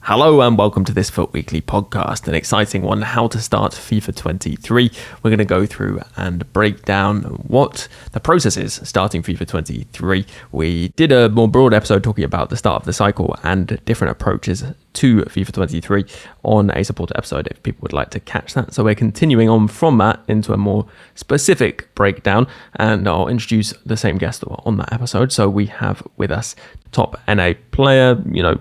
Hello and welcome to this FUT Weekly podcast, an exciting one, how to start FIFA 23. We're going to go through and break down what the process is starting FIFA 23. We did a more broad episode talking about the start of the cycle and different approaches to FIFA 23 on a supporter episode if people would like to catch that. So we're continuing on from that into a more specific breakdown, and I'll introduce the same guest on that episode. So we have with us top NA player,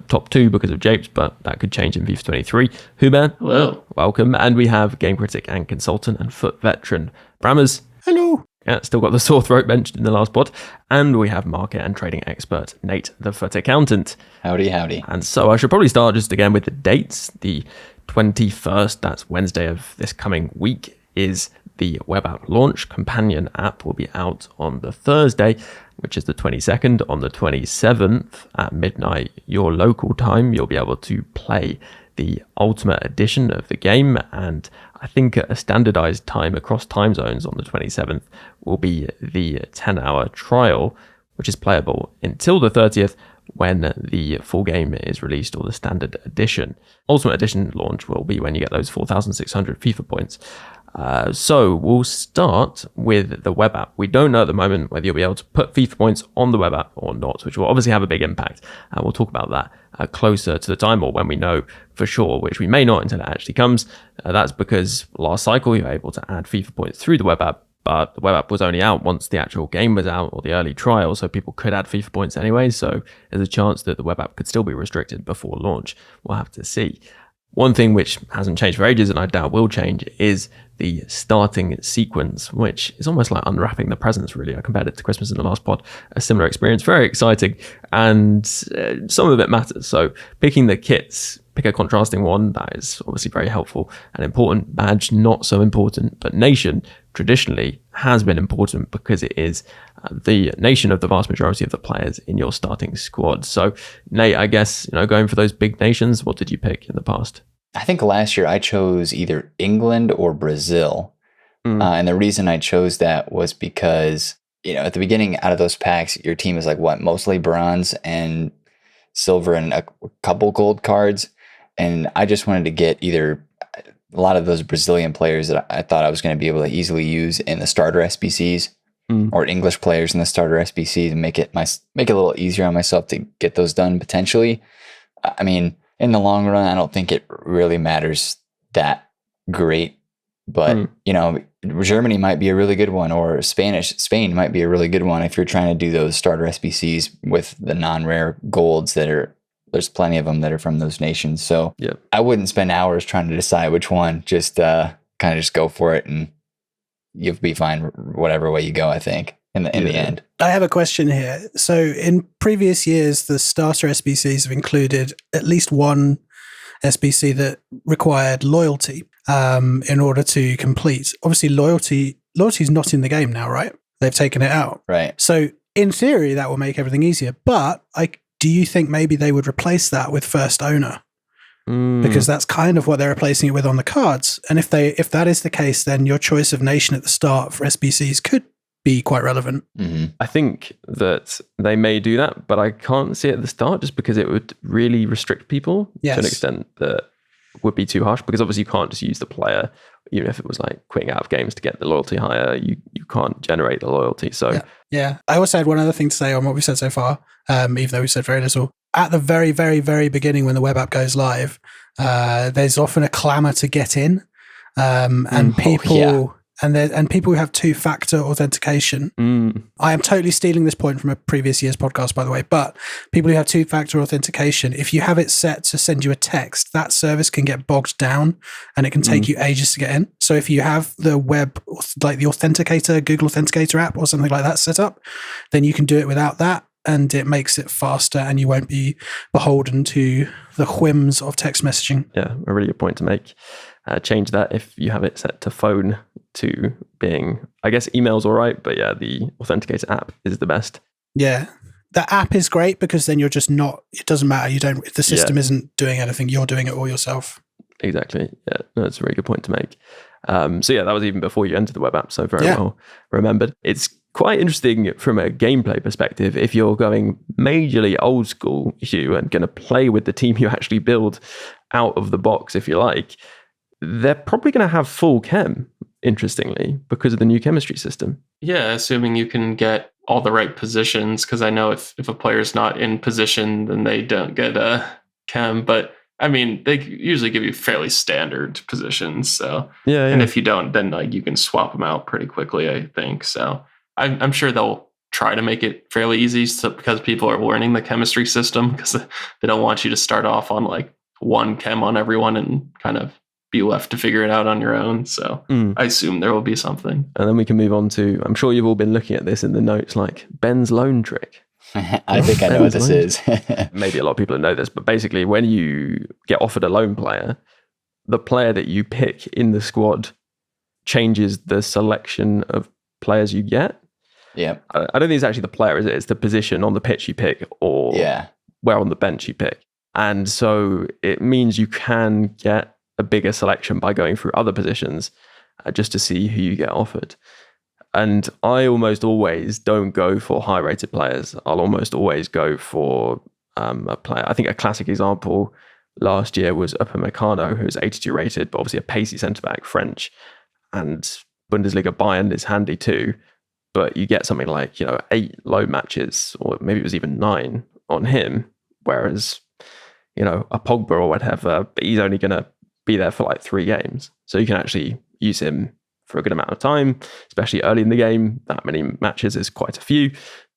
top 2 because of Japes, but that could change in FIFA 23. 𝗏𝗏. Hello. Welcome. And we have game critic and consultant and FUT veteran 𝗏𝗏. Hello. Yeah, still got the sore throat mentioned in the last pod. And we have market and trading expert Nate, the FUT accountant. Howdy, howdy. And so I should probably start just again with the dates. The 21st, that's Wednesday of this coming week, is the web app launch. Companion app will be out on the Thursday, which is the 22nd. On the 27th at midnight, your local time, you'll be able to play the Ultimate Edition of the game. And I think at a standardized time across time zones on the 27th will be the 10-hour trial, which is playable until the 30th when the full game is released, or the standard edition. Ultimate Edition launch will be when you get those 4,600 FIFA points. So we'll start with the web app. We don't know at the moment whether you'll be able to put FIFA points on the web app or not, which will obviously have a big impact. And we'll talk about that closer to the time, or when we know for sure, which we may not until it actually comes. That's because last cycle you were able to add FIFA points through the web app, but the web app was only out once the actual game was out, or the early trial, so people could add FIFA points anyway. So there's a chance that the web app could still be restricted before launch. We'll have to see. One thing which hasn't changed for ages, and I doubt will change, is the starting sequence, which is almost like unwrapping the presents, really. I compared it to Christmas in the last pod. A similar experience, very exciting, and some of it matters. So picking the kits, pick a contrasting one, that is obviously very helpful and important. Badge, not so important, but nation traditionally has been important because it is the nation of the vast majority of the players in your starting squad. So Nate, I guess, going for those big nations, what did you pick in the past? I think last year I chose either England or Brazil. And the reason I chose that was because, at the beginning out of those packs, your team is like mostly bronze and silver and a couple gold cards. And I just wanted to get either a lot of those Brazilian players that I thought I was going to be able to easily use in the starter SBCs, or English players in the starter SBCs, and make it a little easier on myself to get those done potentially. I mean, in the long run, I don't think it really matters that great, but Germany might be a really good one, or Spain might be a really good one if you're trying to do those starter SBCs with the non-rare golds there's plenty of them that are from those nations. So I wouldn't spend hours trying to decide which one. Just kind of just go for it, and you'll be fine whatever way you go, I think, in the end. I have a question here. So in previous years, the starter SBCs have included at least one SBC that required loyalty in order to complete. Obviously, loyalty is not in the game now, right? They've taken it out. Right. So in theory, that will make everything easier. But do you think maybe they would replace that with first owner? Because that's kind of what they're replacing it with on the cards. And if that is the case, then your choice of nation at the start for SBCs could be quite relevant. I think that they may do that, but I can't see it at the start, just because it would really restrict people to an extent that would be too harsh. Because obviously you can't just use the player, even if it was like quitting out of games to get the loyalty higher. You can't generate the loyalty. So yeah. I also had one other thing to say on what we've said so far, even though we said very little. At the very, very, very beginning, when the web app goes live, there's often a clamor to get in, and people and people who have two-factor authentication. I am totally stealing this point from a previous year's podcast, by the way. But people who have two-factor authentication, if you have it set to send you a text, that service can get bogged down, and it can take you ages to get in. So if you have the web, like the Authenticator, Google Authenticator app, or something like that set up, then you can do it without that. And it makes it faster, and you won't be beholden to the whims of text messaging. Yeah, a really good point to make. Change that if you have it set to phone to being, I guess email's all right, but the Authenticator app is the best. Yeah, the app is great because then you're just not, it doesn't matter. The system isn't doing anything. You're doing it all yourself. Exactly. Yeah, that's a very good point to make. So that was even before you entered the web app. So very well remembered. It's quite interesting from a gameplay perspective. If you're going majorly old school, Hugh, and going to play with the team you actually build out of the box, if you like, they're probably going to have full chem, interestingly, because of the new chemistry system. Yeah, assuming you can get all the right positions, because I know if a player's not in position, then they don't get a chem. But I mean, they usually give you fairly standard positions. So yeah. And if you don't, then like you can swap them out pretty quickly, I think. So I'm sure they'll try to make it fairly easy, because people are learning the chemistry system, because they don't want you to start off on like one chem on everyone and kind of be left to figure it out on your own. So I assume there will be something. And then we can move on to, I'm sure you've all been looking at this in the notes, like Ben's loan trick. I think I know what this is. Maybe a lot of people know this, but basically when you get offered a loan player, the player that you pick in the squad changes the selection of players you get. Yeah. I don't think it's actually the player, is it? It's the position on the pitch you pick, or where on the bench you pick. And so it means you can get a bigger selection by going through other positions just to see who you get offered. And I almost always don't go for high-rated players. I'll almost always go for a player. I think a classic example last year was 𝘵𝗪𝗀𝘀𝘁, who's 82 rated, but obviously a pacey centre-back, French. And Bundesliga Bayern is handy too. But you get something like, 8 low matches, or maybe it was even 9 on him, whereas, a Pogba or whatever, he's only going to be there for like 3 games. So you can actually use him for a good amount of time, especially early in the game. That many matches is quite a few.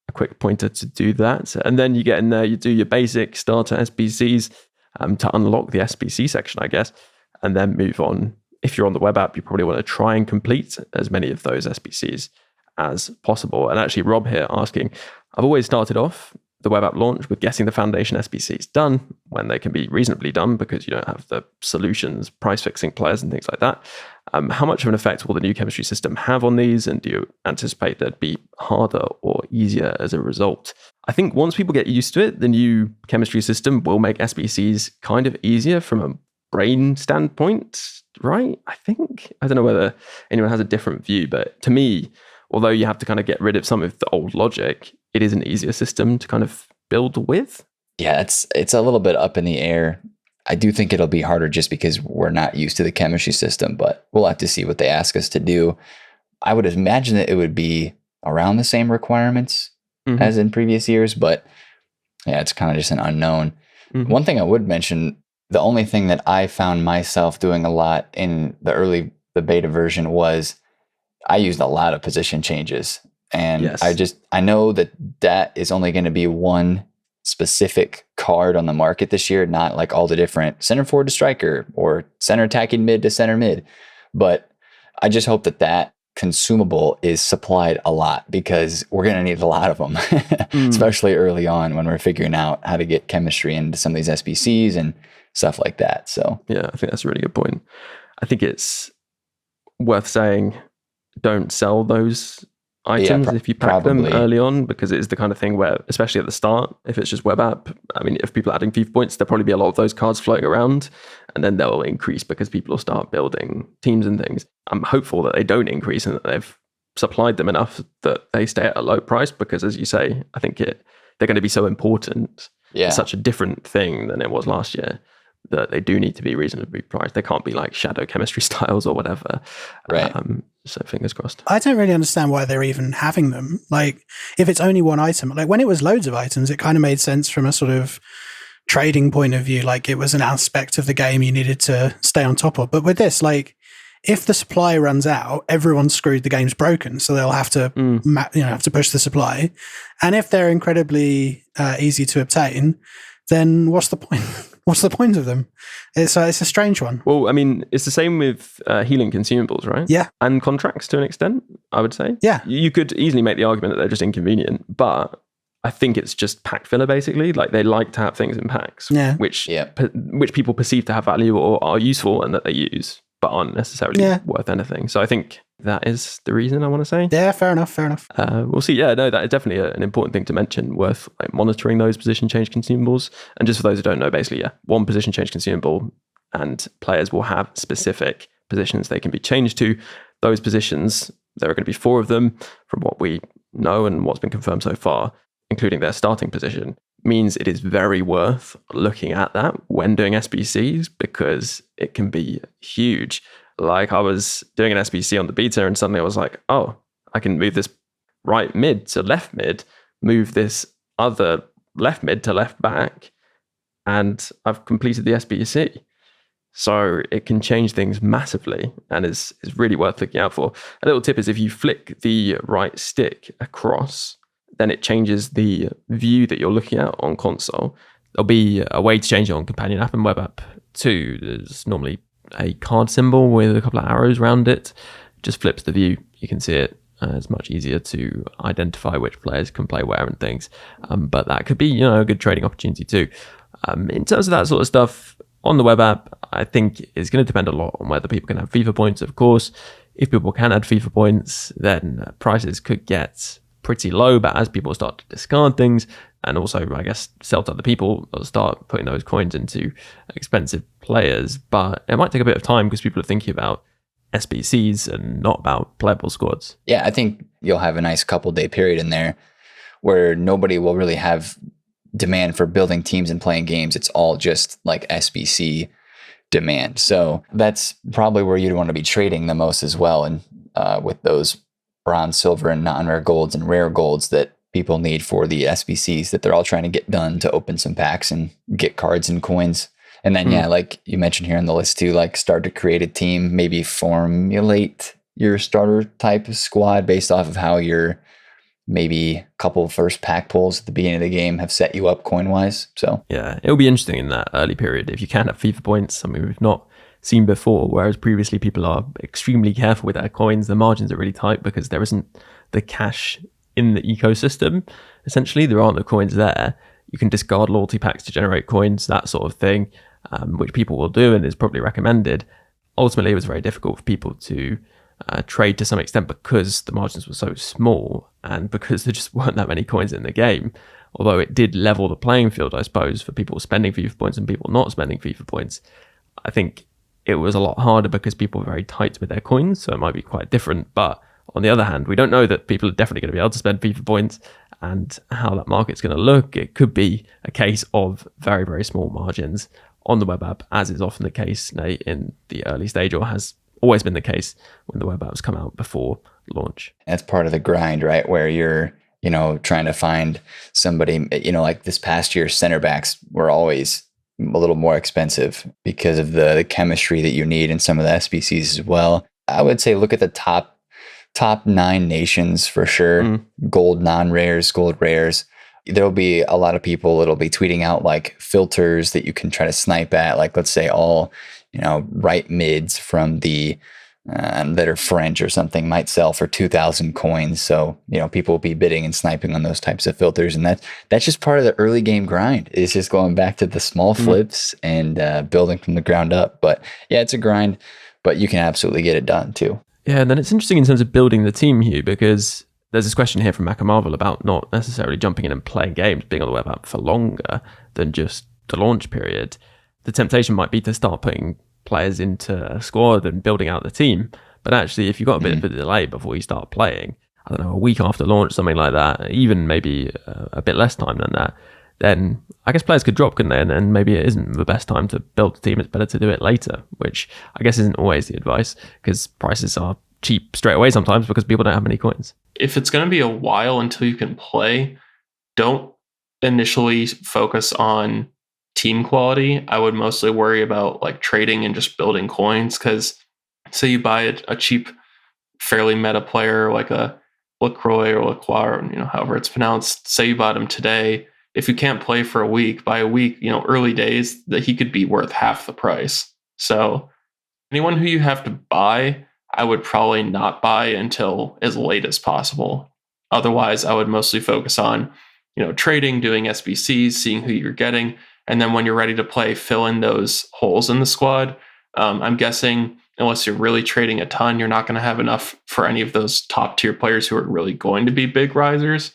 A quick pointer to do that. And then you get in there, you do your basic starter SBCs to unlock the SBC section, I guess, and then move on. If you're on the web app, you probably want to try and complete as many of those SBCs as possible. And actually, Rob here asking, I've always started off the web app launch with getting the foundation SBCs done when they can be reasonably done, because you don't have the solutions, price fixing players and things like that. How much of an effect will the new chemistry system have on these? And do you anticipate they'd be harder or easier as a result? I think once people get used to it, the new chemistry system will make SBCs kind of easier from a brain standpoint, right? I don't know whether anyone has a different view, but to me, although you have to kind of get rid of some of the old logic, it is an easier system to kind of build with. Yeah, it's a little bit up in the air. I do think it'll be harder just because we're not used to the chemistry system, but we'll have to see what they ask us to do. I would imagine that it would be around the same requirements as in previous years, but yeah, it's kind of just an unknown. One thing I would mention, the only thing that I found myself doing a lot in the beta version was I used a lot of position changes. And I know that is only going to be one specific card on the market this year, not like all the different center forward to striker or center attacking mid to center mid. But I just hope that consumable is supplied a lot, because we're going to need a lot of them, especially early on when we're figuring out how to get chemistry into some of these SBCs and stuff like that. So yeah, I think that's a really good point. I think it's worth saying, don't sell those items if you pack them early on, because it is the kind of thing where, especially at the start, if it's just web app, I mean, if people are adding FIFA points, there'll probably be a lot of those cards floating around, and then they'll increase because people will start building teams and things. I'm hopeful that they don't increase and that they've supplied them enough that they stay at a low price, because as you say, I think they're going to be so important. It's such a different thing than it was last year, that they do need to be reasonably priced. They can't be like shadow chemistry styles or whatever. Right. So fingers crossed. I don't really understand why they're even having them. Like, if it's only one item, like when it was loads of items, it kind of made sense from a sort of trading point of view. Like, it was an aspect of the game you needed to stay on top of. But with this, like, if the supply runs out, everyone's screwed. The game's broken, so they'll have to, have to push the supply. And if they're incredibly easy to obtain, then what's the point? What's the point of them? It's a strange one. Well, I mean, it's the same with healing consumables, right? Yeah. And contracts to an extent, I would say. Yeah. You could easily make the argument that they're just inconvenient, but I think it's just pack filler, basically. Like, they like to have things in packs, which people perceive to have value or are useful and that they use, but aren't necessarily worth anything. So I think that is the reason, I want to say. Yeah, fair enough. We'll see. Yeah, no, that is definitely an important thing to mention, worth like monitoring those position change consumables. And just for those who don't know, basically, one position change consumable, and players will have specific positions they can be changed to. Those positions, there are going to be 4 of them from what we know and what's been confirmed so far, including their starting position, means it is very worth looking at that when doing SBCs, because it can be huge. Like, I was doing an SBC on the beta and suddenly I was like, oh, I can move this right mid to left mid, move this other left mid to left back, and I've completed the SBC. So it can change things massively and is really worth looking out for. A little tip is if you flick the right stick across, then it changes the view that you're looking at on console. There'll be a way to change it on companion app and web app too. There's normally a card symbol with a couple of arrows around it. Just flips the view. You can see it. It's much easier to identify which players can play where and things. But that could be, a good trading opportunity too. In terms of that sort of stuff, on the web app, I think it's going to depend a lot on whether people can have FIFA points, of course. If people can add FIFA points, then prices could get pretty low, but as people start to discard things, and also, I guess, sell to other people, they'll start putting those coins into expensive players. But it might take a bit of time because people are thinking about SBCs and not about playable squads. Yeah, I think you'll have a nice couple-day period in there where nobody will really have demand for building teams and playing games. It's all just like SBC demand. So that's probably where you'd want to be trading the most as well. And with those bronze, silver, and non-rare golds and rare golds that people need for the SBCs that they're all trying to get done to open some packs and get cards and coins. And then, yeah, like you mentioned here on the list too, like start to create a team, maybe formulate your starter type of squad based off of how your maybe a couple of first pack pulls at the beginning of the game have set you up coin-wise. So yeah, it'll be interesting in that early period. If you can have FIFA points, something we've not seen before, whereas previously people are extremely careful with their coins. The margins are really tight because there isn't the cash in the ecosystem. Essentially, there aren't the coins there. You can discard loyalty packs to generate coins, that sort of thing, which people will do and is probably recommended. Ultimately, it was very difficult for people to trade to some extent because the margins were so small and because there just weren't that many coins in the game. Although it did level the playing field, I suppose, for people spending FIFA points and people not spending FIFA points. I think it was a lot harder because people were very tight with their coins, so it might be quite different. But on the other hand, we don't know that people are definitely going to be able to spend FIFA points and how that market's going to look. It could be a case of very, very small margins on the web app, as is often the case in the early stage, or has always been the case when the web apps come out before launch. That's part of the grind, right? Where you're, trying to find somebody, like this past year, center backs were always a little more expensive because of the chemistry that you need in some of the SBCs as well. I would say look at the top 9 nations for sure. Gold non-rares, gold rares. There'll be a lot of people that'll be tweeting out like filters that you can try to snipe at. Like, let's say all, right mids from the that are French or something might sell for 2,000 coins. So, people will be bidding and sniping on those types of filters. And that's just part of the early game grind. It's just going back to the small flips and building from the ground up. But yeah, it's a grind, but you can absolutely get it done too. Yeah, and then it's interesting in terms of building the team, Hugh, because there's this question here from 𝗏𝗏 about not necessarily jumping in and playing games, being on the web app for longer than just the launch period. The temptation might be to start putting players into a squad and building out the team. But actually, if you've got a bit of a delay before you start playing, I don't know, a week after launch, something like that, even maybe a bit less time than that, then I guess players could drop, couldn't they? And maybe it isn't the best time to build a team. It's better to do it later, which I guess isn't always the advice because prices are cheap straight away sometimes because people don't have many coins. If it's going to be a while until you can play, don't initially focus on team quality. I would mostly worry about like trading and just building coins, because say you buy a cheap, fairly meta player like a 𝘬𝘬𝘬𝘀 or 𝘬𝘂𝘬𝘬𝘬, however it's pronounced. Say you bought him today. If you can't play for a week, by a week, early days, that he could be worth half the price. So anyone who you have to buy, I would probably not buy until as late as possible. Otherwise, I would mostly focus on, trading, doing SBCs, seeing who you're getting. And then when you're ready to play, fill in those holes in the squad. I'm guessing unless you're really trading a ton, you're not going to have enough for any of those top tier players who are really going to be big risers,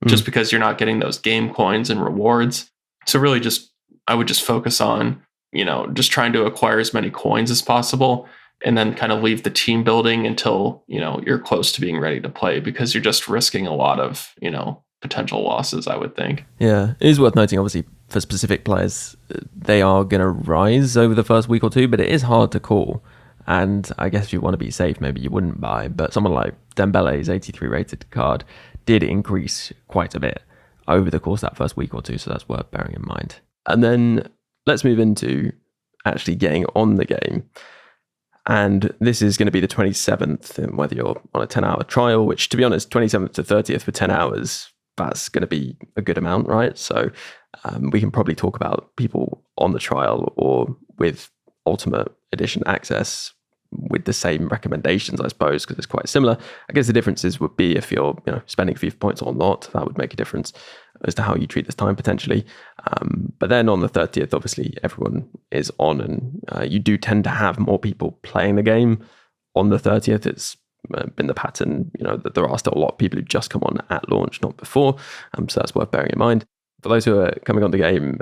just because you're not getting those game coins and rewards. So really I would just focus on, just trying to acquire as many coins as possible. and then kind of leave the team building until, you're close to being ready to play, because you're just risking a lot of, potential losses, I would think. Yeah, it is worth noting, obviously, for specific players, they are going to rise over the first week or two, but it is hard to call. And I guess if you want to be safe, maybe you wouldn't buy. But someone like Dembele's 83 rated card did increase quite a bit over the course of that first week or two. So that's worth bearing in mind. And then let's move into actually getting on the game. And this is going to be the 27th, and whether you're on a 10-hour trial, which, to be honest, 27th to 30th for 10 hours, that's going to be a good amount, right? So we can probably talk about people on the trial or with Ultimate Edition access with the same recommendations, I suppose, because it's quite similar. I guess the differences would be if you're spending FIFA points or not. That would make a difference as to how you treat this time potentially. But then on the 30th, obviously everyone is on, and you do tend to have more people playing the game on the 30th. It's been the pattern, that there are still a lot of people who just come on at launch, not before. So that's worth bearing in mind. For those who are coming on the game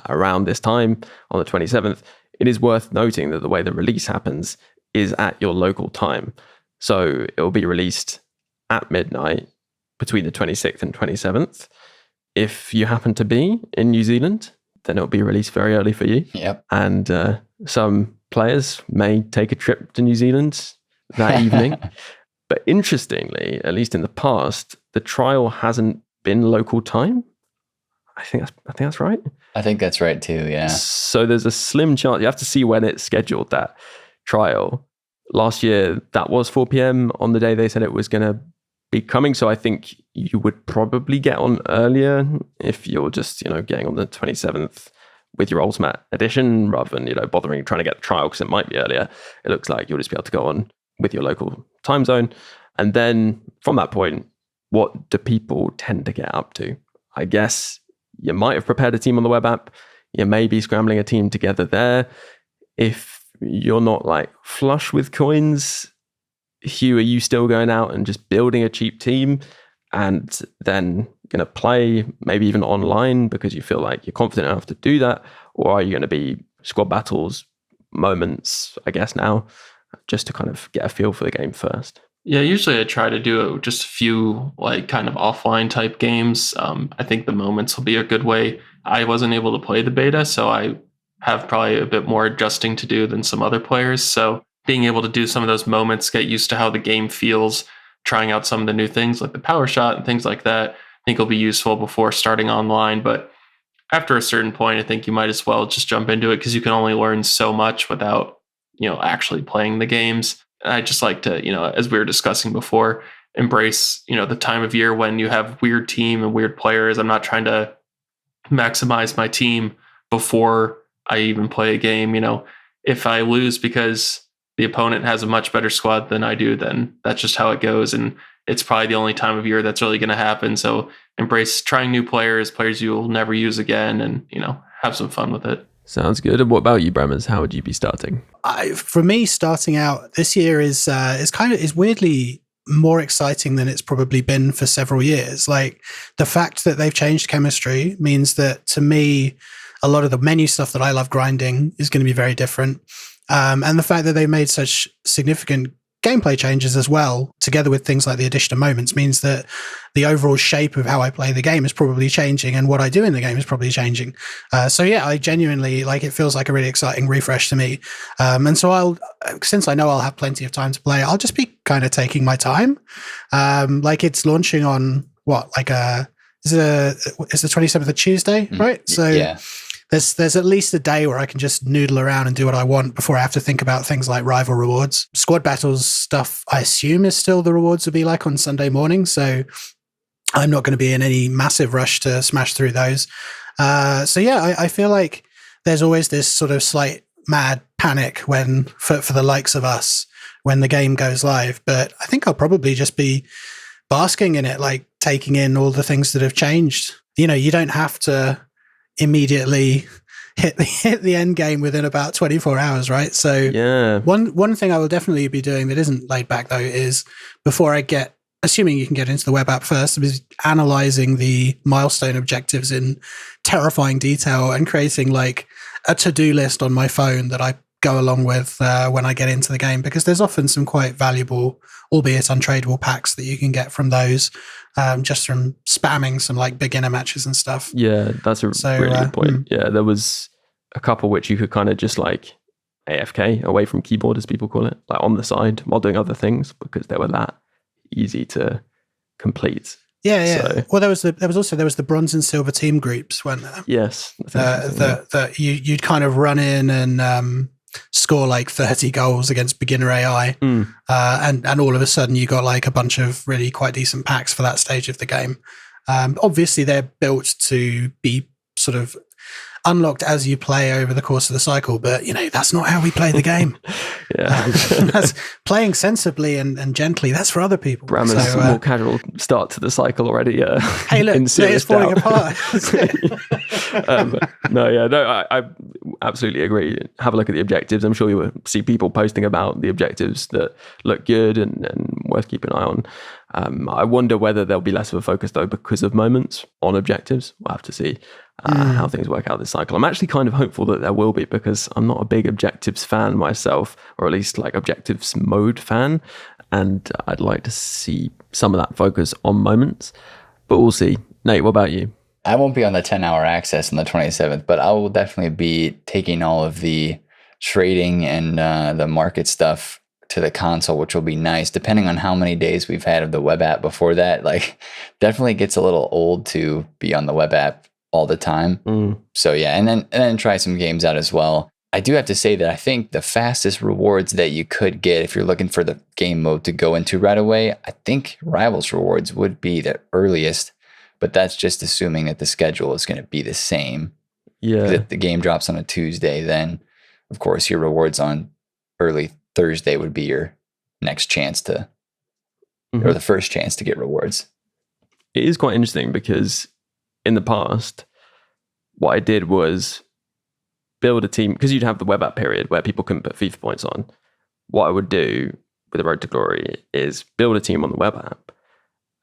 around this time on the 27th, it is worth noting that the way the release happens is at your local time. So it will be released at midnight between the 26th and 27th. If you happen to be in New Zealand, then it'll be released very early for you. Yep. And some players may take a trip to New Zealand that evening. But interestingly, at least in the past, the trial hasn't been local time. I think that's right. I think that's right too, yeah. So there's a slim chance. You have to see when it's scheduled, that trial. Last year, that was 4 p.m. on the day they said it was going to be coming. So I think you would probably get on earlier if you're just, getting on the 27th with your Ultimate Edition rather than, bothering trying to get the trial because it might be earlier. It looks like you'll just be able to go on with your local time zone. And then from that point, what do people tend to get up to? I guess you might have prepared a team on the web app. You may be scrambling a team together there. If you're not flush with coins, Hugh, are you still going out and just building a cheap team and then going to play maybe even online because you feel like you're confident enough to do that? Or are you going to be squad battles, moments, I guess now, just to kind of get a feel for the game first? Yeah, usually I try to do just a few kind of offline type games. I think the moments will be a good way. I wasn't able to play the beta, so I have probably a bit more adjusting to do than some other players. So being able to do some of those moments, get used to how the game feels, trying out some of the new things like the power shot and things like that, I think will be useful before starting online. But after a certain point, I think you might as well just jump into it because you can only learn so much without, actually playing the games. I just like to, as we were discussing before, embrace, the time of year when you have weird team and weird players. I'm not trying to maximize my team before I even play a game. If I lose because the opponent has a much better squad than I do, then that's just how it goes. And it's probably the only time of year that's really going to happen. So embrace trying new players you'll never use again, and, have some fun with it. Sounds good. And what about you, Bremers? How would you be starting? For me, starting out this year is weirdly more exciting than it's probably been for several years. The fact that they've changed chemistry means that, to me, a lot of the menu stuff that I love grinding is going to be very different. And the fact that they made such significant gameplay changes as well, together with things like the addition of moments, means that the overall shape of how I play the game is probably changing, and what I do in the game is probably changing. So yeah, I genuinely it feels like a really exciting refresh to me. And so since I know I'll have plenty of time to play, I'll just be kind of taking my time. It's launching on is the 27th a Tuesday, right? So yeah. There's at least a day where I can just noodle around and do what I want before I have to think about things like rival rewards. Squad battles stuff, I assume, is still the rewards will be on Sunday morning. So I'm not going to be in any massive rush to smash through those. So yeah, I feel like there's always this sort of slight mad panic when for the likes of us when the game goes live. But I think I'll probably just be basking in it, taking in all the things that have changed. You don't have to immediately hit the end game within about 24 hours, right? So yeah, one thing I will definitely be doing that isn't laid back though is, before I get, assuming you can get into the web app first, is analyzing the milestone objectives in terrifying detail and creating a to-do list on my phone that I go along with when I get into the game, because there's often some quite valuable, albeit untradeable packs that you can get from those, just from spamming some like beginner matches and stuff. Yeah, that's a really good point. Yeah, there was a couple which you could kind of just like AFK, away from keyboard as people call it, like on the side while doing other things, because they were that easy to complete. Yeah. So, well, there was the bronze and silver team groups, weren't there? Yes. That you'd kind of run in and score like 30 goals against beginner AI, and all of a sudden you got like a bunch of really quite decent packs for that stage of the game. Obviously, they're built to be sort of unlocked as you play over the course of the cycle, but that's not how we play the game. That's playing sensibly and gently. That's for other people. Brammer's more casual start to the cycle already. Hey, look, it's falling apart. I absolutely agree. Have a look at the objectives. I'm sure you will see people posting about the objectives that look good and worth keeping an eye on. I wonder whether there'll be less of a focus though because of moments on objectives. We'll have to see how things work out this cycle. I'm actually kind of hopeful that there will be, because I'm not a big objectives fan myself, or at least like objectives mode fan, and I'd like to see some of that focus on moments, but we'll see. Nate, what about you? I won't be on the 10-hour access on the 27th, but I will definitely be taking all of the trading and the market stuff to the console, which will be nice, depending on how many days we've had of the web app before that. Like, definitely gets a little old to be on the web app all the time. So yeah, and then try some games out as well. I do have to say that I think the fastest rewards that you could get if you're looking for the game mode to go into right away, I think Rivals rewards would be the earliest, but that's just assuming that the schedule is going to be the same. Yeah. If the game drops on a Tuesday, then of course your rewards on early Thursday would be your next chance to, or the first chance to get rewards. It is quite interesting because in the past, what I did was build a team, because you'd have the web app period where people couldn't put FIFA points on. What I would do with the Road to Glory is build a team on the web app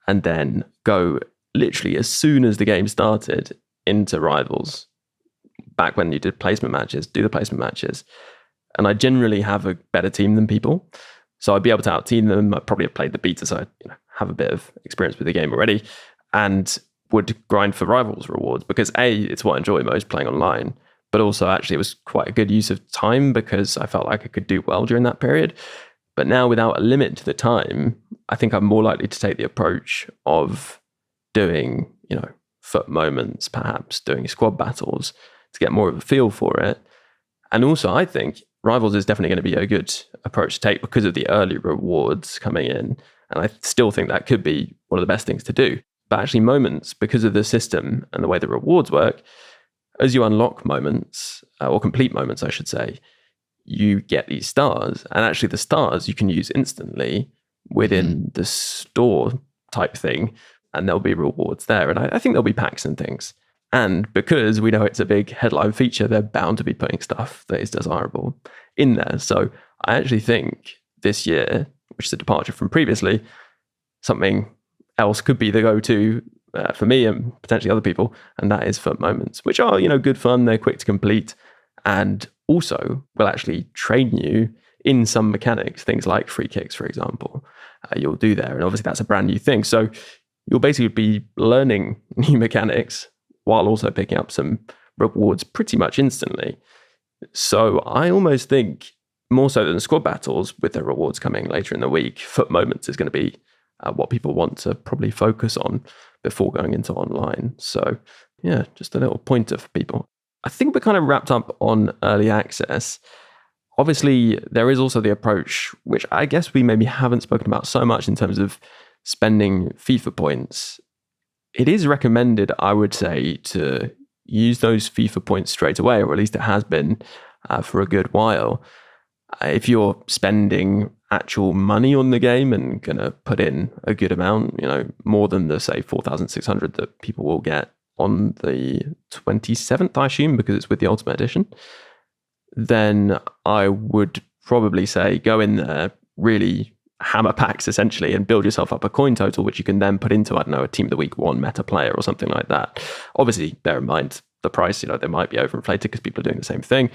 and then go literally as soon as the game started into Rivals, back when you did placement matches, do the placement matches. And I generally have a better team than people. So I'd be able to out-team them. I'd probably have played the beta, so I have a bit of experience with the game already, and would grind for Rivals rewards because A, it's what I enjoy most, playing online, but also actually it was quite a good use of time because I felt like I could do well during that period. But now without a limit to the time, I think I'm more likely to take the approach of doing, FUT Moments, perhaps doing squad battles to get more of a feel for it. And also I think Rivals is definitely going to be a good approach to take because of the early rewards coming in. And I still think that could be one of the best things to do. But actually moments, because of the system and the way the rewards work, as you unlock moments, or complete moments, I should say, you get these stars. And actually the stars you can use instantly within the store type thing. And there'll be rewards there. And I think there'll be packs and things. And because we know it's a big headline feature, they're bound to be putting stuff that is desirable in there. So I actually think this year, which is a departure from previously, something else could be the go-to for me and potentially other people, and that is FUT Moments, which are, good fun, they're quick to complete, and also will actually train you in some mechanics, things like free kicks, for example, you'll do there. And obviously that's a brand new thing. So you'll basically be learning new mechanics while also picking up some rewards pretty much instantly. So I almost think, more so than squad battles, with their rewards coming later in the week, FUT Moments is going to be what people want to probably focus on before going into online. So yeah, just a little pointer for people. I think we're kind of wrapped up on early access. Obviously, there is also the approach, which I guess we maybe haven't spoken about so much in terms of spending FIFA points. It is recommended, I would say, to use those FIFA points straight away, or at least it has been for a good while. If you're spending actual money on the game and going to put in a good amount, more than the, say, 4,600 that people will get on the 27th, I assume, because it's with the Ultimate Edition, then I would probably say go in there, really hammer packs essentially, and build yourself up a coin total, which you can then put into, a Team of the Week 1 meta player or something like that. Obviously, bear in mind the price, they might be overinflated because people are doing the same thing.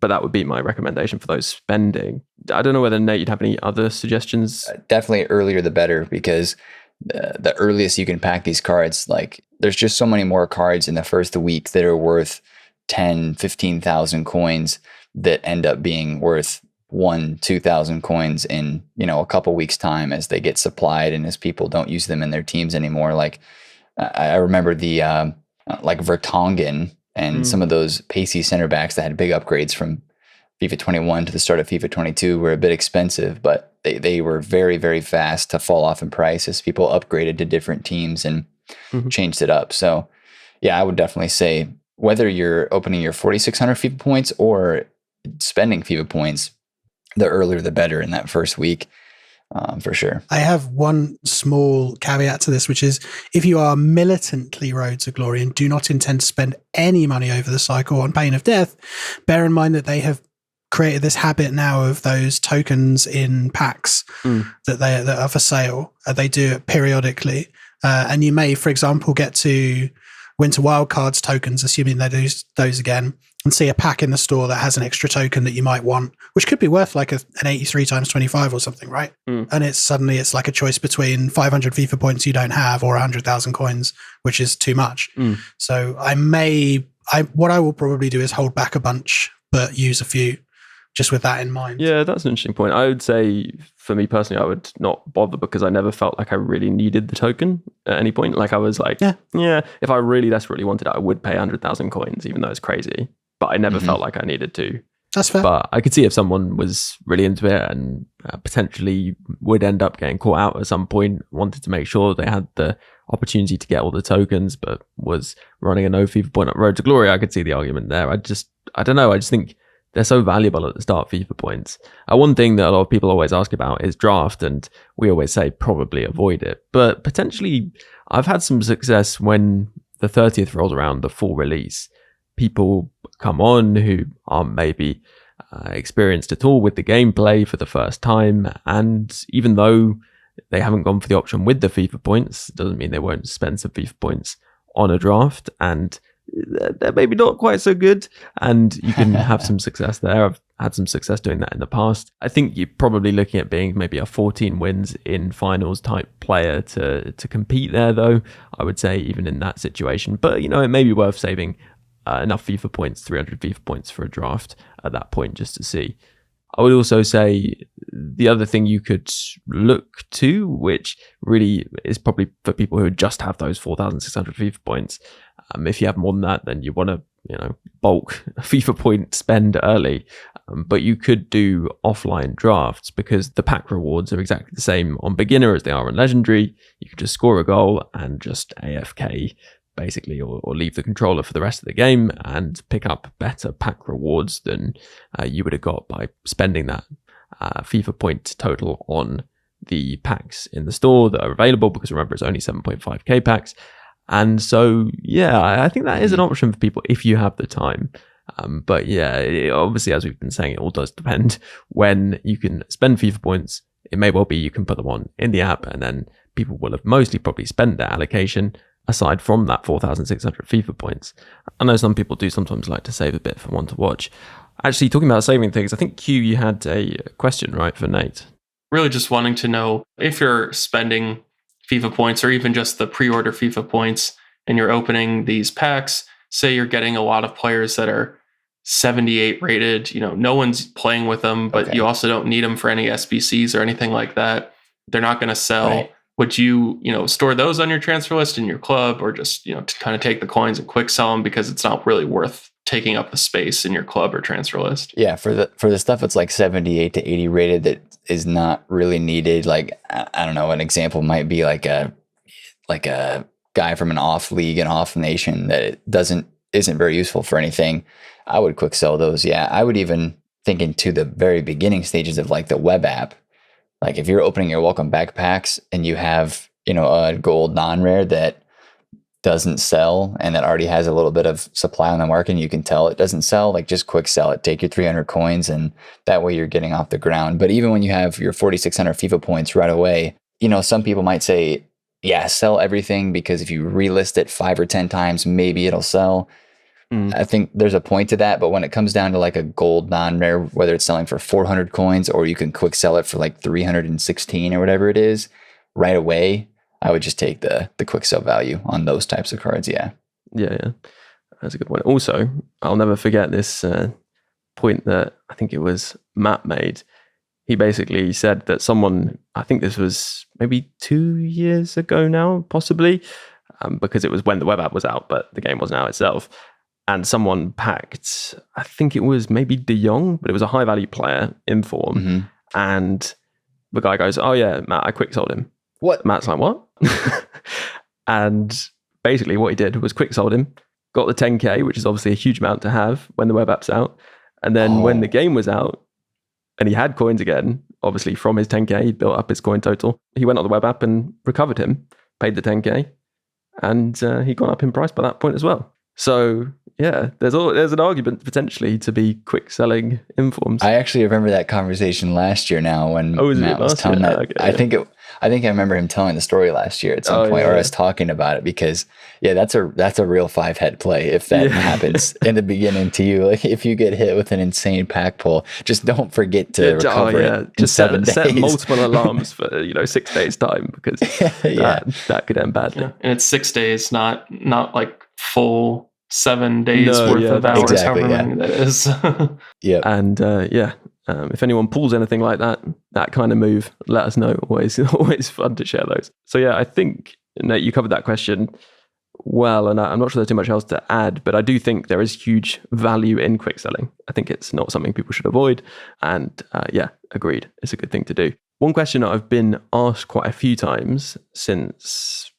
But that would be my recommendation for those spending. I don't know whether, Nate, you'd have any other suggestions? Definitely earlier the better, because the earliest you can pack these cards, like there's just so many more cards in the first week that are worth 10, 15,000 coins that end up being worth 2,000 coins in, a couple weeks time as they get supplied and as people don't use them in their teams anymore. Like I remember the like Vertonghen and some of those pacey center backs that had big upgrades from FIFA 21 to the start of FIFA 22 were a bit expensive, but they were very, very fast to fall off in price as people upgraded to different teams and changed it up. So yeah, I would definitely say whether you're opening your 4,600 FIFA points or spending FIFA points, the earlier the better in that first week, for sure. I have one small caveat to this, which is if you are militantly Road to Glory and do not intend to spend any money over the cycle on pain of death, bear in mind that they have created this habit now of those tokens in packs that are for sale. They do it periodically. And you may, for example, get to Winter Wildcards tokens, assuming they do those again, and see a pack in the store that has an extra token that you might want, which could be worth like an 83 times 25 or something, right? And it's like a choice between 500 FIFA points you don't have or 100,000 coins, which is too much. So what I will probably do is hold back a bunch, but use a few, just with that in mind. Yeah, that's an interesting point. I would say for me personally, I would not bother because I never felt like I really needed the token at any point. Like I was like, yeah, if I really desperately wanted it, I would pay 100,000 coins, even though it's crazy. But I never felt like I needed to. That's fair. But I could see if someone was really into it and potentially would end up getting caught out at some point, wanted to make sure they had the opportunity to get all the tokens, but was running a no FIFA point up Road to Glory, I could see the argument there. I don't know. I just think they're so valuable at the start, FIFA points. One thing that a lot of people always ask about is draft, and we always say probably avoid it. But potentially, I've had some success when the 30th rolls around, the full release. People come on who aren't maybe experienced at all with the gameplay for the first time, and even though they haven't gone for the option with the FIFA points, doesn't mean they won't spend some FIFA points on a draft, and they're maybe not quite so good, and you can have some success there. I've had some success doing that in the past. I think you're probably looking at being maybe a 14 wins in finals type player to compete there, though, I would say, even in that situation. But, it may be worth saving enough FIFA points, 300 FIFA points for a draft at that point, just to see. I would also say the other thing you could look to, which really is probably for people who just have those 4,600 FIFA points. If you have more than that, then you want to, bulk FIFA point spend early. But you could do offline drafts because the pack rewards are exactly the same on beginner as they are on legendary. You could just score a goal and just AFK basically, or leave the controller for the rest of the game and pick up better pack rewards than you would have got by spending that FIFA point total on the packs in the store that are available, because remember, it's only 7.5k packs. And so, yeah, I think that is an option for people if you have the time. But yeah, obviously, as we've been saying, it all does depend when you can spend FIFA points. It may well be you can put them on in the app, and then people will have mostly probably spent their allocation aside from that 4,600 FIFA points. I know some people do sometimes like to save a bit for one to watch. Actually, talking about saving things, I think, Q, you had a question, right, for Nate? Really just wanting to know if you're spending FIFA points or even just the pre-order FIFA points and you're opening these packs, say you're getting a lot of players that are 78 rated, no one's playing with them, but you also don't need them for any SBCs or anything like that. They're not going to sell. Right. Would you, store those on your transfer list in your club, or just, to kind of take the coins and quick sell them because it's not really worth taking up the space in your club or transfer list? Yeah, for the stuff that's like 78 to 80 rated that is not really needed. Like, I don't know, an example might be like a guy from an off league, an off nation that isn't very useful for anything. I would quick sell those. Yeah, I would even think into the very beginning stages of like the web app. Like if you're opening your welcome back packs and you have, a gold non-rare that doesn't sell and that already has a little bit of supply on the market and you can tell it doesn't sell, like just quick sell it, take your 300 coins, and that way you're getting off the ground. But even when you have your 4,600 FIFA points right away, some people might say, yeah, sell everything, because if you relist it 5 or 10 times, maybe it'll sell. I think there's a point to that, but when it comes down to like a gold non-rare, whether it's selling for 400 coins or you can quick sell it for like 316 or whatever it is right away, I would just take the quick sell value on those types of cards. Yeah. That's a good point. Also, I'll never forget this point that I think it was Matt made. He basically said that someone, I think this was maybe 2 years ago now, possibly, because it was when the web app was out, but the game wasn't out itself. And someone packed, I think it was maybe De Jong, but it was a high value player in form. Mm-hmm. And the guy goes, "Oh yeah, Matt, I quick sold him." What? Matt's like, "What?" And basically what he did was quick sold him, got the 10K, which is obviously a huge amount to have when the web app's out. And then when the game was out and he had coins again, obviously from his 10K, he built up his coin total. He went on the web app and recovered him, paid the 10K, and he got up in price by that point as well. So yeah, there's an argument potentially to be quick selling informs. I actually remember that conversation last year now when Matt was telling that. Okay, I think I remember him telling the story last year at some point, or us talking about it, because that's a real 5-head play if that happens in the beginning to you. Like if you get hit with an insane pack pull, just don't forget to recover it. Just set multiple alarms for 6 days time, because that could end badly. Yeah. And it's 6 days, not like full 7 days worth of hours, exactly, however many that is. Yeah. And if anyone pulls anything like that kind of move, let us know. Always fun to share those. So yeah, I think, Nate, you covered that question well, and I'm not sure there's too much else to add, but I do think there is huge value in quick selling. I think it's not something people should avoid, and agreed, it's a good thing to do. One question that I've been asked quite a few times since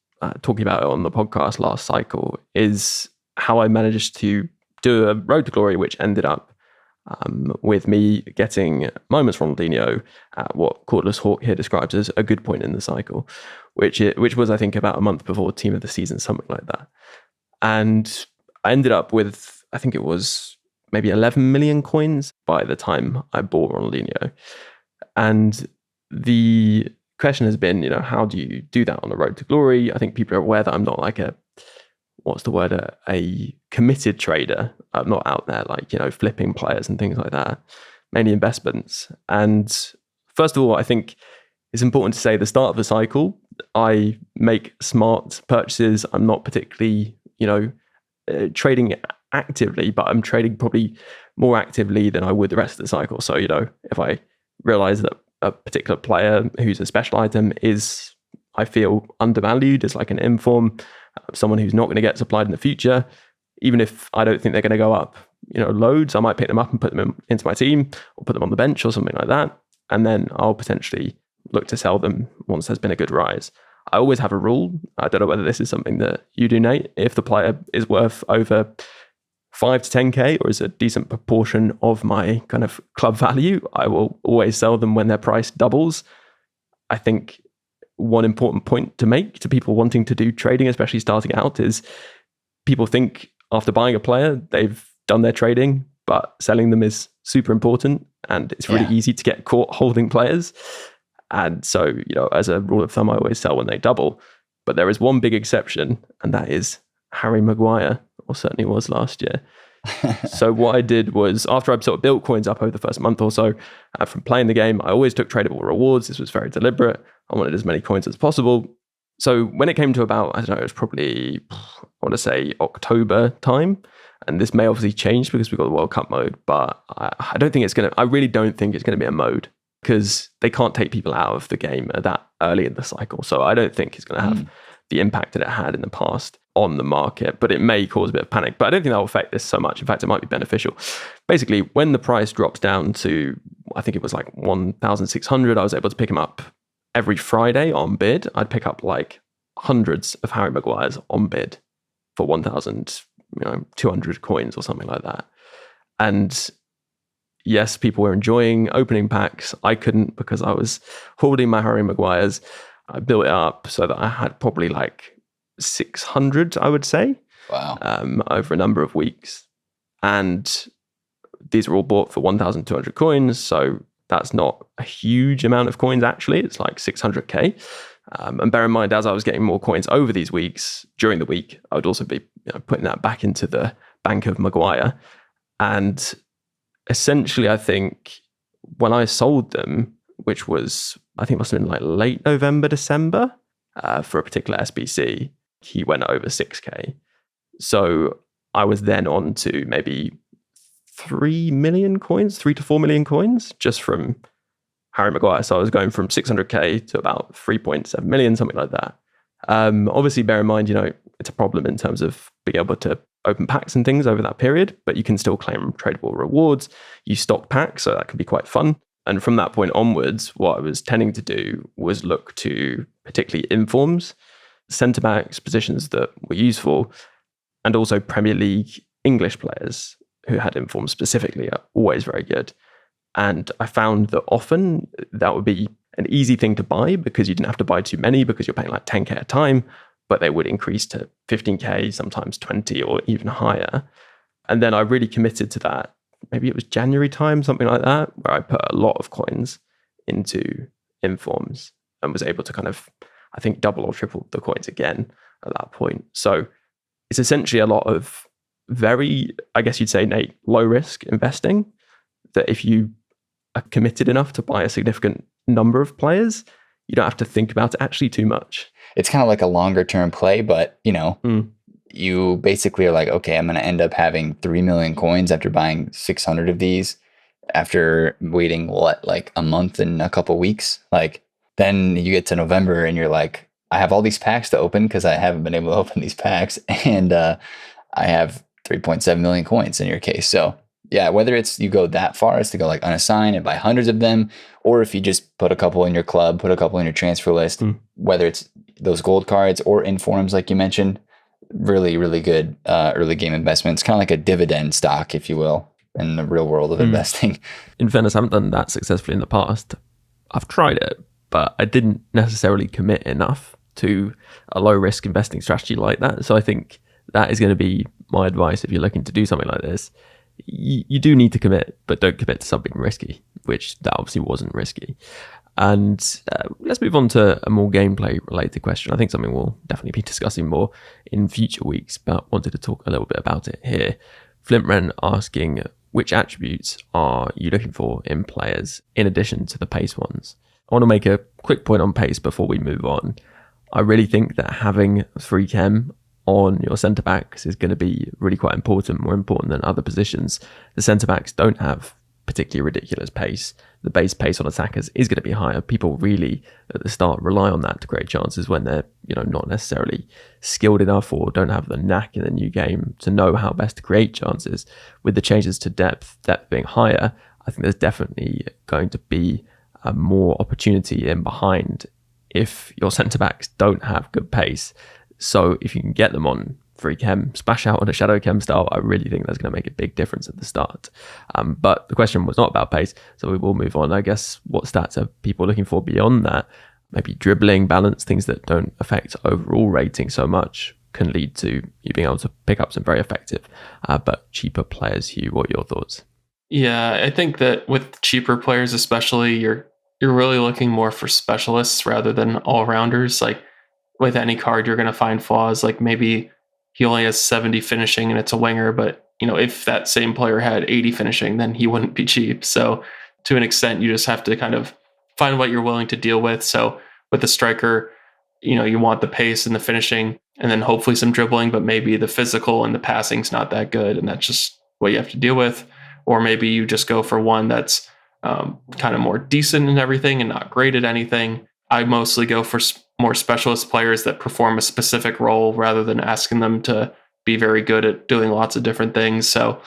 talking about it on the podcast last cycle is how I managed to do a Road to Glory, which ended up with me getting moments from Ronaldinho at what 𝘭𝘪𝘬𝘦 here describes as a good point in the cycle, which was, I think, about a month before Team of the Season, something like that. And I ended up with, I think it was maybe 11 million coins by the time I bought Ronaldinho. And the question has been, how do you do that on the Road to Glory? I think people are aware that I'm not like a committed trader. I'm not out there like, flipping players and things like that, mainly investments. And first of all, I think it's important to say the start of the cycle, I make smart purchases. I'm not particularly, trading actively, but I'm trading probably more actively than I would the rest of the cycle. So, if I realize that a particular player who's a special item is, I feel, undervalued as like an inform, someone who's not going to get supplied in the future, even if I don't think they're going to go up, loads, I might pick them up and put them into my team or put them on the bench or something like that. And then I'll potentially look to sell them once there's been a good rise. I always have a rule. I don't know whether this is something that you do, Nate. If the player is worth over 5 to 10K or is a decent proportion of my kind of club value, I will always sell them when their price doubles. I think one important point to make to people wanting to do trading, especially starting out, is people think after buying a player, they've done their trading, but selling them is super important. And it's really easy to get caught holding players. And so, as a rule of thumb, I always sell when they double. But there is one big exception, and that is Harry Maguire, or certainly was last year. So what I did was, after I sort of built coins up over the first month or so, from playing the game, I always took tradable rewards. This was very deliberate. I wanted as many coins as possible. So when it came to about, it was probably, I want to say October time, and this may obviously change because we've got the World Cup mode, but I really don't think it's going to be a mode, because they can't take people out of the game that early in the cycle. So I don't think it's going to have the impact that it had in the past on the market, but it may cause a bit of panic. But I don't think that will affect this so much. In fact, it might be beneficial. Basically, when the price drops down to, I think it was like 1,600, I was able to pick them up every Friday on bid. I'd pick up like hundreds of Harry Maguires on bid for 1,200 coins or something like that. And yes, people were enjoying opening packs. I couldn't, because I was hoarding my Harry Maguires. I built it up so that I had probably like 600, I would say. Wow. Over a number of weeks. And these were all bought for 1,200 coins. So that's not a huge amount of coins, actually. It's like 600K. And bear in mind, as I was getting more coins over these weeks, during the week, I would also be putting that back into the bank of Maguire. And essentially, I think when I sold them, which was, I think must have been like late November, December, for a particular SBC, he went over 6K. So I was then on to maybe 3 million coins, 3 to 4 million coins, just from Harry Maguire. So I was going from 600K to about 3.7 million, something like that. Obviously, bear in mind, it's a problem in terms of being able to open packs and things over that period, but you can still claim tradable rewards. You stock packs, so that can be quite fun. And from that point onwards, what I was tending to do was look to particularly informs, centre backs, positions that were useful, and also Premier League English players who had informs specifically are always very good. And I found that often that would be an easy thing to buy because you didn't have to buy too many because you're paying like 10K at a time, but they would increase to 15K, sometimes 20 or even higher. And then I really committed to that. Maybe it was January time, something like that, where I put a lot of coins into informs and was able to kind of, I think, double or triple the coins again at that point. So it's essentially a lot of very, I guess you'd say, Nate, low risk investing, that if you are committed enough to buy a significant number of players, you don't have to think about it actually too much. It's kind of like a longer term play, but you basically are like, okay, I'm going to end up having 3 million coins after buying 600 of these after waiting like a month and a couple weeks. Like then you get to November and you're like, I have all these packs to open because I haven't been able to open these packs, and I have 3.7 million coins in your case. So yeah, whether it's you go that far as to go like unassigned and buy hundreds of them, or if you just put a couple in your club, put a couple in your transfer list, whether it's those gold cards or informs like you mentioned, really, really good early game investments, kind of like a dividend stock, if you will, in the real world of investing. In fairness, I haven't done that successfully in the past. I've tried it, but I didn't necessarily commit enough to a low risk investing strategy like that. So I think that is going to be my advice if you're looking to do something like this. You do need to commit, but don't commit to something risky, which that obviously wasn't risky. And let's move on to a more gameplay related question. I think something we'll definitely be discussing more in future weeks, but wanted to talk a little bit about it here. Flintren asking, which attributes are you looking for in players in addition to the pace ones? I want to make a quick point on pace before we move on. I really think that having free chem on your centre backs is going to be really quite important, more important than other positions. The centre backs don't have particularly ridiculous pace. The base pace on attackers is going to be higher. People really at the start rely on that to create chances when they're not necessarily skilled enough or don't have the knack in the new game to know how best to create chances. With the changes to depth being higher, I think there's definitely going to be more opportunity in behind if your centre backs don't have good pace. So if you can get them on free chem, splash out on a shadow chem style, I really think that's going to make a big difference at the start. But the question was not about pace, so we will move on. I guess what stats are people looking for beyond that? Maybe dribbling, balance, things that don't affect overall rating so much can lead to you being able to pick up some very effective but cheaper players. Hugh, what are your thoughts? Yeah, I think that with cheaper players especially, you're really looking more for specialists rather than all-rounders. Like with any card, you're going to find flaws. Like maybe he only has 70 finishing and it's a winger, but if that same player had 80 finishing, then he wouldn't be cheap. So to an extent, you just have to kind of find what you're willing to deal with. So with the striker, you want the pace and the finishing and then hopefully some dribbling, but maybe the physical and the passing's not that good. And that's just what you have to deal with. Or maybe you just go for one that's kind of more decent in everything and not great at anything. I mostly go for more specialist players that perform a specific role rather than asking them to be very good at doing lots of different things. So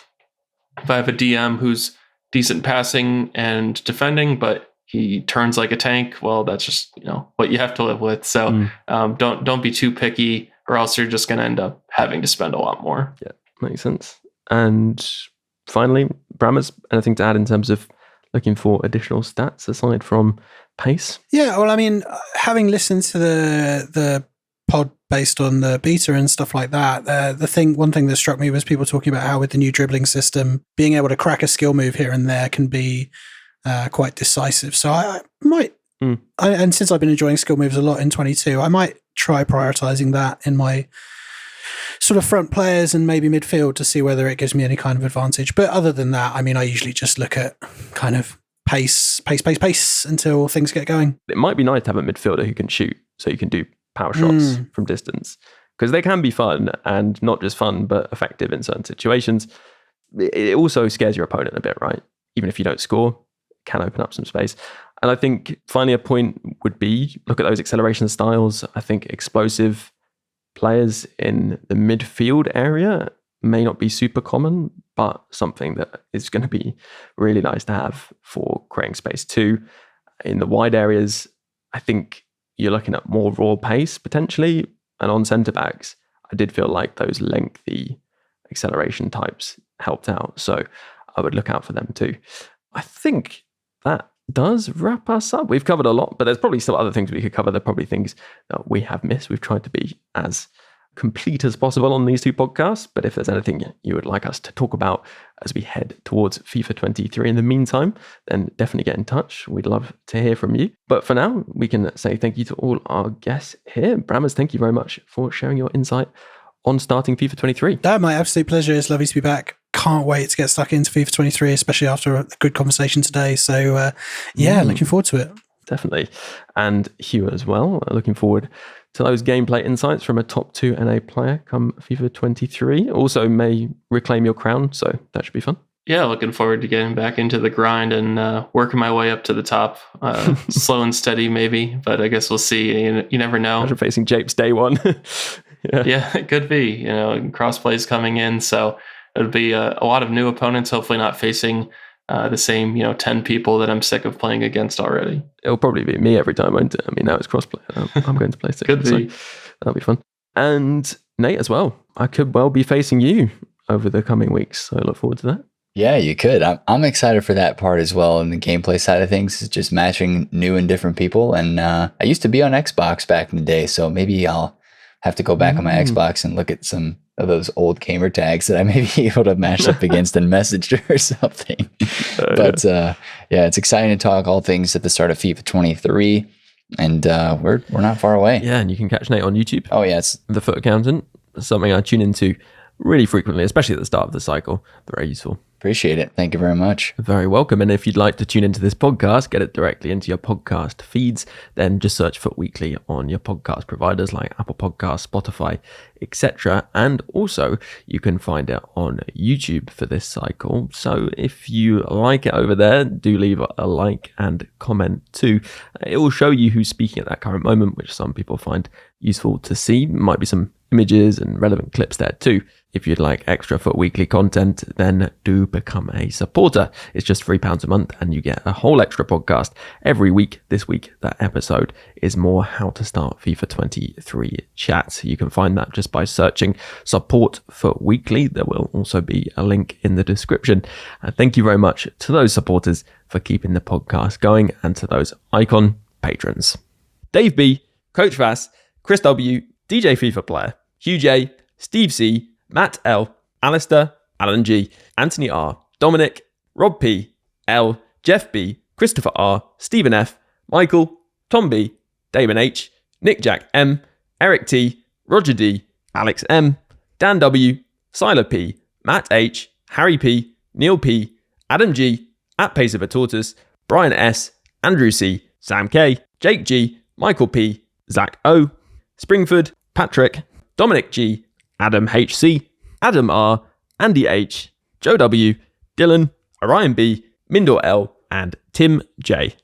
if I have a DM who's decent passing and defending, but he turns like a tank, well, that's just what you have to live with. So don't be too picky, or else you're just going to end up having to spend a lot more. Yeah, makes sense. And finally, Brammers, anything to add in terms of looking for additional stats aside from pace? Yeah, well, I mean, having listened to the pod based on the beta and stuff like that, one thing that struck me was people talking about how with the new dribbling system, being able to crack a skill move here and there can be quite decisive. So I might, and since I've been enjoying skill moves a lot in 22, I might try prioritizing that in my sort of front players and maybe midfield to see whether it gives me any kind of advantage. But other than that, I mean, I usually just look at kind of pace until things get going. It might be nice to have a midfielder who can shoot, so you can do power shots from distance, because they can be fun, and not just fun, but effective in certain situations. It also scares your opponent a bit, right? Even if you don't score, it can open up some space. And I think finally a point would be, look at those acceleration styles. I think explosive players in the midfield area may not be super common, but something that is going to be really nice to have for creating space too. In the wide areas, I think you're looking at more raw pace potentially. And on centre backs, I did feel like those lengthy acceleration types helped out. So I would look out for them too. I think that does wrap us up. We've covered a lot, but there's probably still other things we could cover. There are probably things that we have missed. We've tried to be as complete as possible on these two podcasts, but if there's anything you would like us to talk about as we head towards FIFA 23 in the meantime, then definitely get in touch. We'd love to hear from you. But for now, we can say thank you to all our guests here. Brammers, thank you very much for sharing your insight on starting FIFA 23. My absolute pleasure. It's lovely to be back. Can't wait to get stuck into FIFA 23, especially after a good conversation today. So looking forward to it. Definitely. And Hugh as well. Looking forward to those gameplay insights from a top 2 NA player come FIFA 23. Also may reclaim your crown, so that should be fun. Yeah, looking forward to getting back into the grind and working my way up to the top. Slow and steady maybe, but I guess we'll see. You never know. Imagine facing Japes day one. Yeah, it could be. Crossplays coming in, so it'll be a lot of new opponents, hopefully not facing the same 10 people that I'm sick of playing against already. It'll probably be me every time, won't it? I mean, now it's crossplay. I'm going to PlayStation. Could be. So that'll be fun. And Nate as well. I could well be facing you over the coming weeks, so I look forward to that. Yeah, you could. I'm excited for that part as well. And the gameplay side of things is just matching new and different people. And I used to be on Xbox back in the day, so maybe I'll have to go back on my Xbox and look at some of those old gamer tags that I may be able to match up against and message or something. But it's exciting to talk all things at the start of FIFA 23. And we're not far away. Yeah, and you can catch Nate on YouTube. Oh, yes. The FUT Accountant. Something I tune into really frequently, especially at the start of the cycle. Very useful. Appreciate it. Thank you very much. Very welcome. And if you'd like to tune into this podcast, get it directly into your podcast feeds, then just search FUT Weekly on your podcast providers like Apple Podcasts, Spotify, etc. And also you can find it on YouTube for this cycle. So if you like it over there, do leave a like and comment too. It will show you who's speaking at that current moment, which some people find useful to see. Might be some images and relevant clips there too. If you'd like extra FUT Weekly content, then do become a supporter. It's just £3 a month and you get a whole extra podcast every week. This week, that episode is more how to start FIFA 23 chat. You can find that just by searching support FUT Weekly. There will also be a link in the description. Thank you very much to those supporters for keeping the podcast going and to those icon patrons. Dave B, Coach Vass, Chris W, DJ FIFA Player, Hugh J, Steve C, Matt L, Alistair, Alan G, Anthony R, Dominic, Rob P, L, Jeff B, Christopher R, Stephen F, Michael, Tom B, Damon H, Nick Jack M, Eric T, Roger D, Alex M, Dan W, Siler P, Matt H, Harry P, Neil P, Adam G, @𝗵𝗽𝘀𝗰𝗶𝗹, Brian S, Andrew C, Sam K, Jake G, Michael P, Zach O, Springford, Patrick, Dominic G, Adam HC, Adam R, Andy H, Joe W, Dylan, Orion B, Mindor L, and Tim J.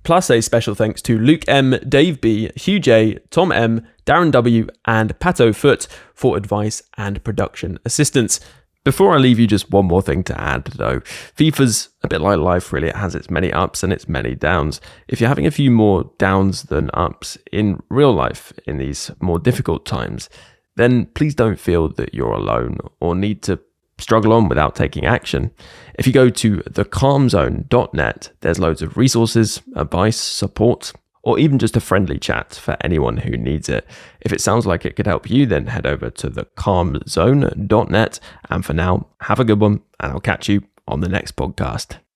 Plus a special thanks to Luke M, Dave B, Hugh J, Tom M, Darren W, and Pato Foot for advice and production assistance. Before I leave you, just one more thing to add though. FIFA's a bit like life really, it has its many ups and its many downs. If you're having a few more downs than ups in real life in these more difficult times, then please don't feel that you're alone or need to struggle on without taking action. If you go to thecalmzone.net, there's loads of resources, advice, support, or even just a friendly chat for anyone who needs it. If it sounds like it could help you, then head over to thecalmzone.net. And for now, have a good one, and I'll catch you on the next podcast.